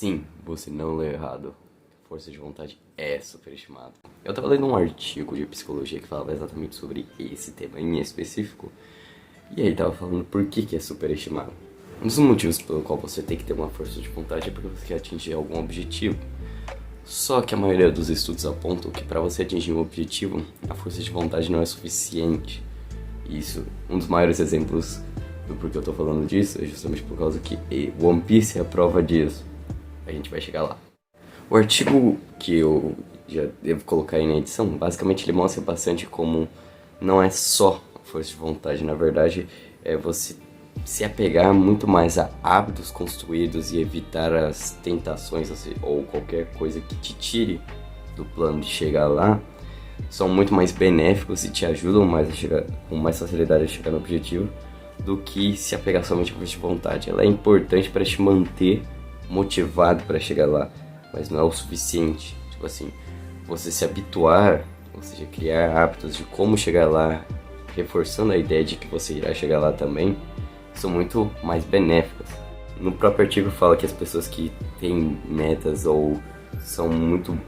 Sim, você não leu errado. Força de vontade é superestimada. Eu tava lendo um artigo de psicologia que falava exatamente sobre esse tema em específico. E aí tava falando por que é superestimado. Um dos motivos pelo qual você tem que ter uma força de vontade é porque você quer atingir algum objetivo. Só que a maioria dos estudos apontam que para você atingir um objetivo, a força de vontade não é suficiente. Isso, um dos maiores exemplos do porquê eu tô falando disso é justamente por causa que One Piece é a prova disso. A gente vai chegar lá. O artigo que eu já devo colocar aí na edição, basicamente ele mostra bastante como não é só força de vontade, na verdade é você se apegar muito mais a hábitos construídos e evitar as tentações ou qualquer coisa que te tire do plano de chegar lá, são muito mais benéficos e te ajudam mais a chegar, com mais facilidade a chegar no objetivo do que se apegar somente à força de vontade. Ela é importante para te manter motivado para chegar lá, mas não é o suficiente. Tipo assim, você se habituar, ou seja, criar hábitos de como chegar lá, reforçando a ideia de que você irá chegar lá também, são muito mais benéficas. No próprio artigo fala que as pessoas que têm metas ou são muito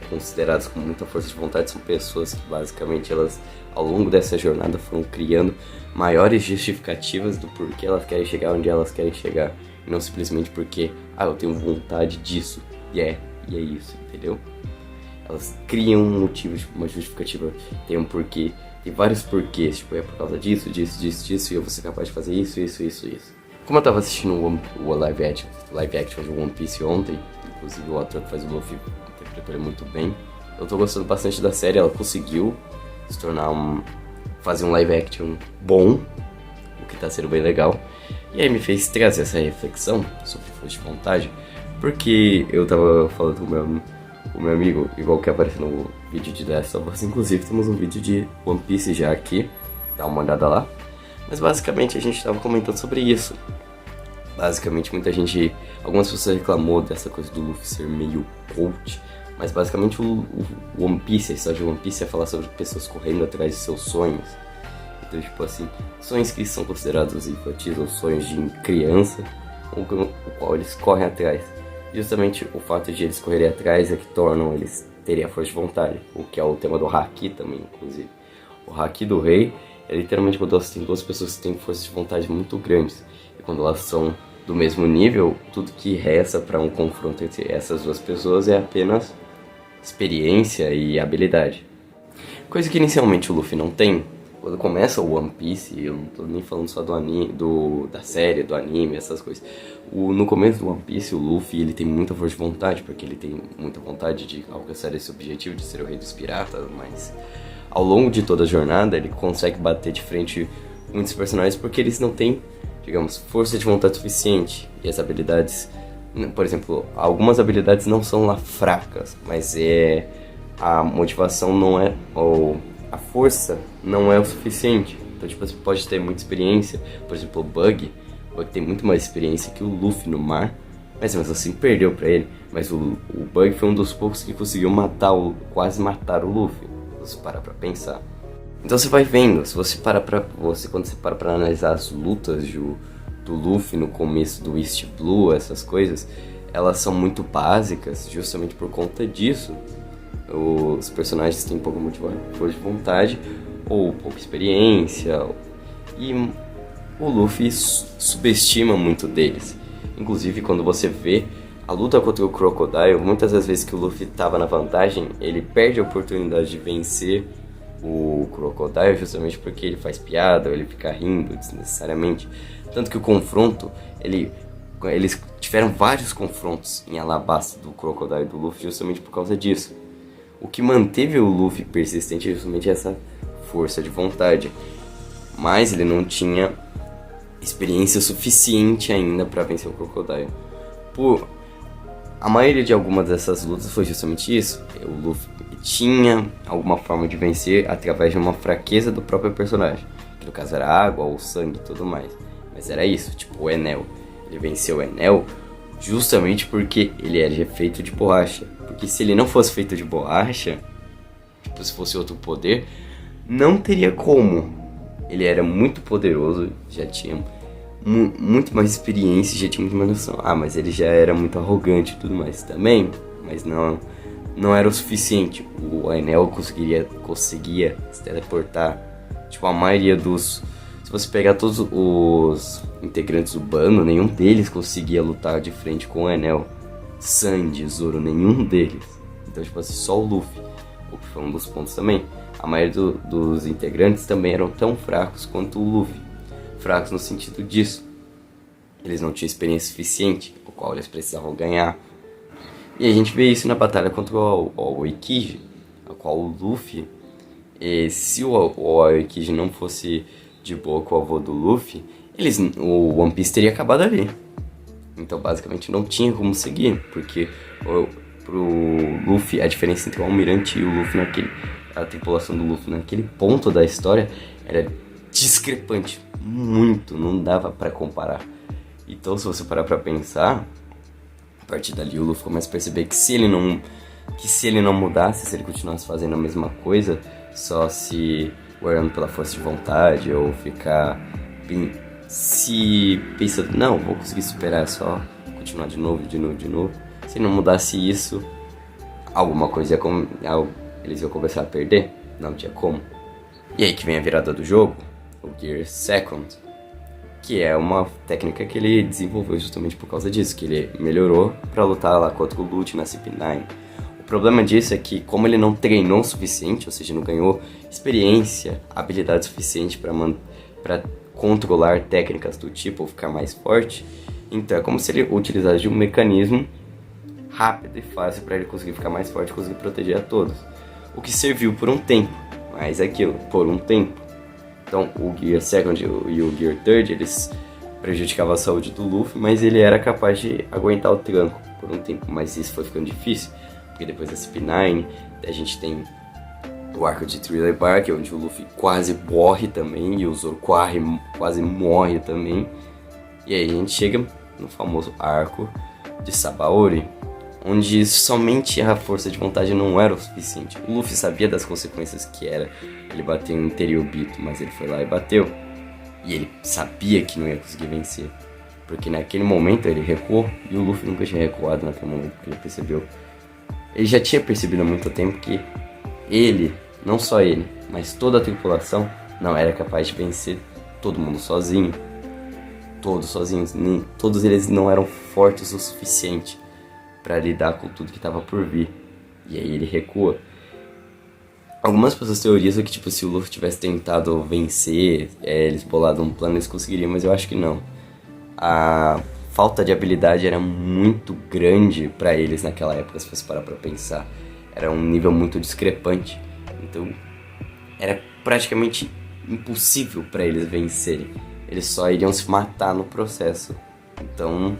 consideradas com muita força de vontade são pessoas que basicamente elas ao longo dessa jornada foram criando maiores justificativas do porquê elas querem chegar onde elas querem chegar, e não simplesmente porque eu tenho vontade disso e é isso, entendeu? Elas criam um motivo, uma justificativa, tem um porquê, tem vários porquês, tipo, é por causa disso, e eu vou ser capaz de fazer isso. Como eu tava assistindo o live action de One Piece ontem, inclusive o ator que faz o Luffy interpretou ele muito bem, eu tô gostando bastante da série. Ela conseguiu se tornar fazer um live action bom, o que tá sendo bem legal, e aí me fez trazer essa reflexão sobre força de vontade, porque eu tava falando com o meu amigo, igual que apareceu no vídeo de The Last of Us, inclusive temos um vídeo de One Piece já aqui, dá uma olhada lá. Mas basicamente a gente tava comentando sobre isso. Basicamente algumas pessoas reclamou dessa coisa do Luffy ser meio coach, mas basicamente o One Piece, a história de One Piece é falar sobre pessoas correndo atrás de seus sonhos. Então, tipo assim, sonhos que são considerados infantis ou sonhos de criança, o qual eles correm atrás. Justamente o fato de eles correrem atrás é que tornam eles terem a força de vontade, o que é o tema do Haki também, inclusive. O Haki do rei é literalmente quando você tem duas pessoas que têm força de vontade muito grandes, e quando elas são do mesmo nível, tudo que resta para um confronto entre essas duas pessoas é apenas experiência e habilidade. Coisa que inicialmente o Luffy não tem. Quando começa o One Piece, eu não tô nem falando só da série, do anime, essas coisas. No começo do One Piece, o Luffy ele tem muita força de vontade, porque ele tem muita vontade de alcançar esse objetivo de ser o rei dos piratas, mas ao longo de toda a jornada ele consegue bater de frente com muitos personagens porque eles não têm, digamos, força de vontade suficiente. E as habilidades, por exemplo, algumas habilidades não são lá fracas, mas a motivação não é, ou a força não é o suficiente. Então, tipo, você pode ter muita experiência, por exemplo, o Bug tem muito mais experiência que o Luffy no mar, mas mesmo assim perdeu pra ele. Mas o Bug foi um dos poucos que conseguiu quase matar o Luffy, se você parar pra pensar. Então você vai vendo, quando você para pra analisar as lutas do Luffy no começo do East Blue, essas coisas, elas são muito básicas justamente por conta disso. Os personagens têm pouca força de vontade ou pouca experiência, e o Luffy subestima muito deles. Inclusive, quando você vê a luta contra o Crocodile, muitas das vezes que o Luffy estava na vantagem, ele perde a oportunidade de vencer o Crocodile justamente porque ele faz piada ou ele fica rindo desnecessariamente. Tanto que o confronto, eles tiveram vários confrontos em Alabasta do Crocodile e do Luffy justamente por causa disso. O que manteve o Luffy persistente é justamente essa força de vontade, mas ele não tinha experiência suficiente ainda para vencer o Crocodile. A maioria de algumas dessas lutas foi justamente isso. O Luffy tinha alguma forma de vencer através de uma fraqueza do próprio personagem, que no caso era a água, o sangue e tudo mais. Mas era isso, tipo o Enel. Ele venceu o Enel justamente porque ele era feito de borracha. Porque se ele não fosse feito de borracha, tipo, se fosse outro poder, não teria como. Ele era muito poderoso, já tinha muito mais experiência, já tinha muito mais noção. Mas ele já era muito arrogante e tudo mais também, mas não era o suficiente. O Enel conseguia se teleportar. Tipo, a maioria dos... Se você pegar todos os integrantes do bando, nenhum deles conseguia lutar de frente com o Enel. Sandy, Zoro, nenhum deles. Então, tipo assim, só o Luffy. O que foi um dos pontos também. A maioria dos integrantes também eram tão fracos quanto o Luffy. Fracos no sentido disso. Eles não tinham experiência suficiente, o qual eles precisavam ganhar. E a gente vê isso na batalha contra o Aokiji, a qual o Luffy... se o Aokiji não fosse de boa com o avô do Luffy, o One Piece teria acabado ali. Então basicamente não tinha como seguir, porque pro Luffy, a diferença entre o Almirante e o Luffy a tripulação do Luffy naquele ponto da história era discrepante, muito, não dava pra comparar. Então se você parar pra pensar, a partir dali o Luffy começa a perceber que se ele não mudasse, se ele continuasse fazendo a mesma coisa, só se guardando pela força de vontade ou ficar se pensando, não, vou conseguir superar, é só continuar de novo. Se não mudasse isso, alguma coisa eles iam começar a perder, não tinha como. E aí que vem a virada do jogo, o Gear Second, que é uma técnica que ele desenvolveu justamente por causa disso, que ele melhorou pra lutar lá contra o Lute na CP9. O problema disso é que, como ele não treinou o suficiente, ou seja, não ganhou experiência, habilidade suficiente pra controlar técnicas do tipo ou ficar mais forte, então é como se ele utilizasse de um mecanismo rápido e fácil para ele conseguir ficar mais forte e conseguir proteger a todos. O que serviu por um tempo, mas é aquilo, por um tempo. Então o Gear Second e o Gear Third, eles prejudicavam a saúde do Luffy, mas ele era capaz de aguentar o tranco por um tempo, mas isso foi ficando difícil. Porque depois da CP9, a gente tem o arco de Thriller Bark, onde o Luffy quase morre também, e o Zoro quase morre também. E aí a gente chega no famoso arco de Sabaody, onde somente a força de vontade não era o suficiente. O Luffy sabia das consequências que era ele bater no Tenryubito, mas ele foi lá e bateu. E ele sabia que não ia conseguir vencer, porque naquele momento ele recuou, e o Luffy nunca tinha recuado naquele momento, porque ele percebeu. Ele já tinha percebido há muito tempo que ele, não só ele, mas toda a tripulação não era capaz de vencer todo mundo sozinho. Todos sozinhos, todos eles não eram fortes o suficiente para lidar com tudo que estava por vir. E aí ele recua. Algumas pessoas teorizam que tipo, se o Luffy tivesse tentado vencer, eles bolado um plano, eles conseguiriam, mas eu acho que não. A falta de habilidade era muito grande para eles naquela época, se você parar pra pensar. Era um nível muito discrepante. Então, era praticamente impossível para eles vencerem. Eles só iriam se matar no processo. Então,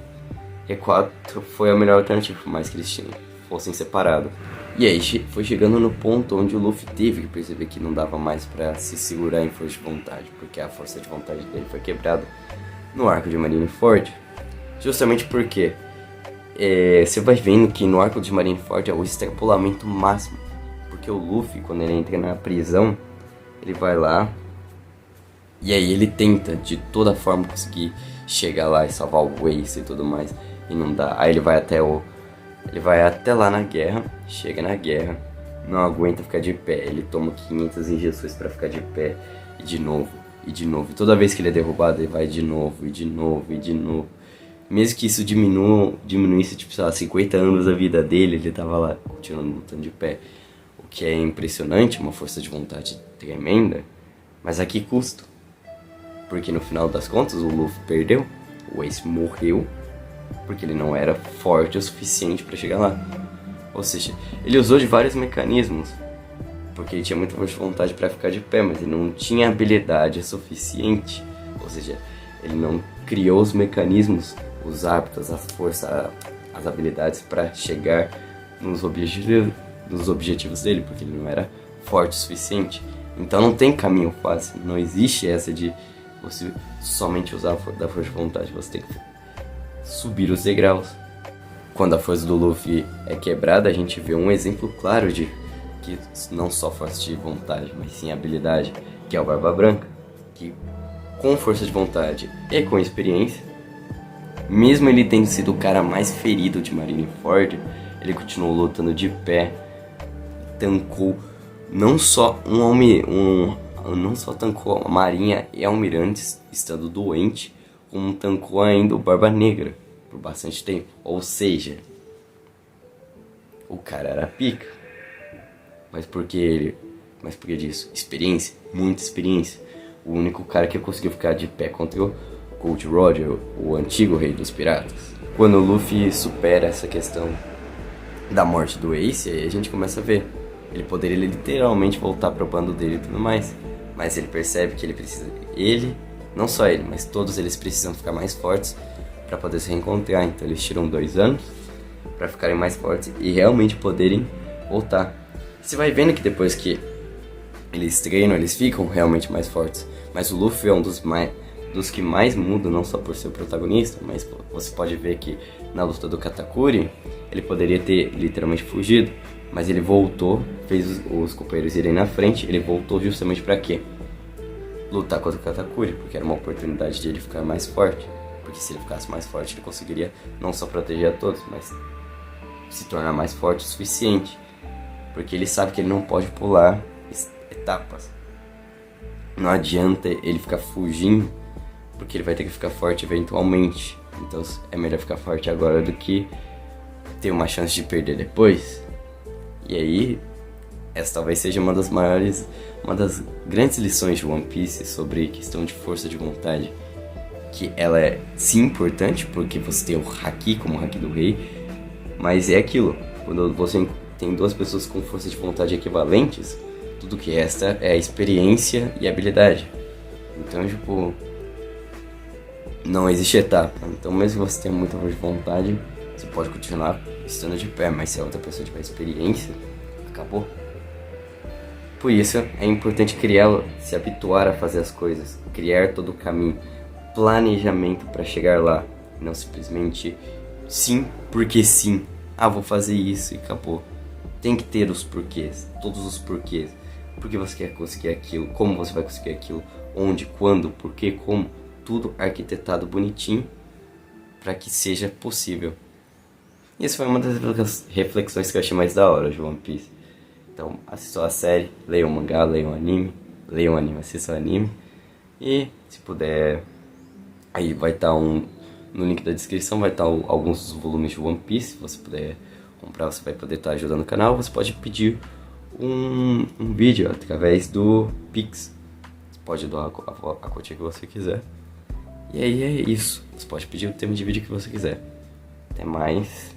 recuar foi a melhor alternativa, por mais que eles fossem separados. E aí foi chegando no ponto onde o Luffy teve que perceber que não dava mais para se segurar em força de vontade, porque a força de vontade dele foi quebrada no arco de Marineford. Justamente porque você vai vendo que no arco de Marineford é o extrapolamento máximo. Porque o Luffy, quando ele entra na prisão, ele vai lá e aí ele tenta de toda forma conseguir chegar lá e salvar o Ace e tudo mais, e não dá. Aí ele vai até lá na guerra, chega na guerra, não aguenta ficar de pé, ele toma 500 injeções pra ficar de pé, e de novo. E toda vez que ele é derrubado, ele vai de novo. Mesmo que isso diminuísse, tipo, sei lá, 50 anos da vida dele, ele tava lá, continuando lutando de pé. O que é impressionante, uma força de vontade tremenda, mas a que custo? Porque no final das contas, o Luffy perdeu, o Ace morreu, porque ele não era forte o suficiente para chegar lá. Ou seja, ele usou de vários mecanismos, porque ele tinha muita força de vontade para ficar de pé, mas ele não tinha habilidade suficiente. Ou seja, ele não criou os mecanismos, os hábitos, a força, as habilidades para chegar nos objetivos dele, porque ele não era forte o suficiente. Então não tem caminho fácil, não existe essa de você somente usar da força de vontade, você tem que subir os degraus. Quando a força do Luffy é quebrada, a gente vê um exemplo claro de que não só força de vontade, mas sim habilidade, que é o Barba Branca, que com força de vontade e com experiência, mesmo ele tendo sido o cara mais ferido de Marineford, ele continuou lutando de pé, tancou não só não só tancou a marinha e almirantes estando doente, como tancou ainda o Barba Negra por bastante tempo. Ou seja, o cara era pica. Mas por que disso? Experiência, muita experiência. O único cara que conseguiu ficar de pé contra o Gold Roger, o antigo rei dos piratas. Quando o Luffy supera essa questão da morte do Ace, aí a gente começa a ver. Ele poderia literalmente voltar pro bando dele e tudo mais. Mas ele percebe que ele precisa... não só ele, mas todos eles precisam ficar mais fortes para poder se reencontrar. Então eles tiram 2 anos para ficarem mais fortes e realmente poderem voltar. Você vai vendo que depois que eles treinam, eles ficam realmente mais fortes. Mas o Luffy é um dos que mais mudam, não só por ser o protagonista, mas você pode ver que na luta do Katakuri, ele poderia ter literalmente fugido, mas ele voltou, fez os companheiros irem na frente, ele voltou justamente pra quê? Lutar contra o Katakuri, porque era uma oportunidade de ele ficar mais forte. Porque se ele ficasse mais forte, ele conseguiria não só proteger a todos, mas se tornar mais forte o suficiente. Porque ele sabe que ele não pode pular etapas. Não adianta ele ficar fugindo, porque ele vai ter que ficar forte eventualmente. Então é melhor ficar forte agora do que ter uma chance de perder depois. E aí, essa talvez seja uma das grandes lições de One Piece sobre questão de força de vontade. Que ela é sim importante, porque você tem o Haki como o Haki do Rei, mas é aquilo, quando você tem 2 pessoas com força de vontade equivalentes, tudo que resta é a experiência e a habilidade. Então, tipo, não existe etapa. Então, mesmo que você tenha muita força de vontade, você pode continuar estando de pé, mas se a outra pessoa tiver experiência, acabou. Por isso, é importante se habituar a fazer as coisas, criar todo o caminho, planejamento para chegar lá, não simplesmente sim, porque sim. Vou fazer isso e acabou. Tem que ter os porquês, todos os porquês. Por que você quer conseguir aquilo, como você vai conseguir aquilo, onde, quando, porquê, como, tudo arquitetado bonitinho para que seja possível. E essa foi uma das reflexões que eu achei mais da hora de One Piece. Então, assistam a série, leiam o mangá, leiam o anime, assistam o anime. E, se puder, aí vai estar no link da descrição, vai estar alguns dos volumes de One Piece. Se você puder comprar, você vai poder estar ajudando o canal. Você pode pedir um vídeo através do Pix. Você pode doar a quantia que você quiser. E aí é isso. Você pode pedir o tema de vídeo que você quiser. Até mais.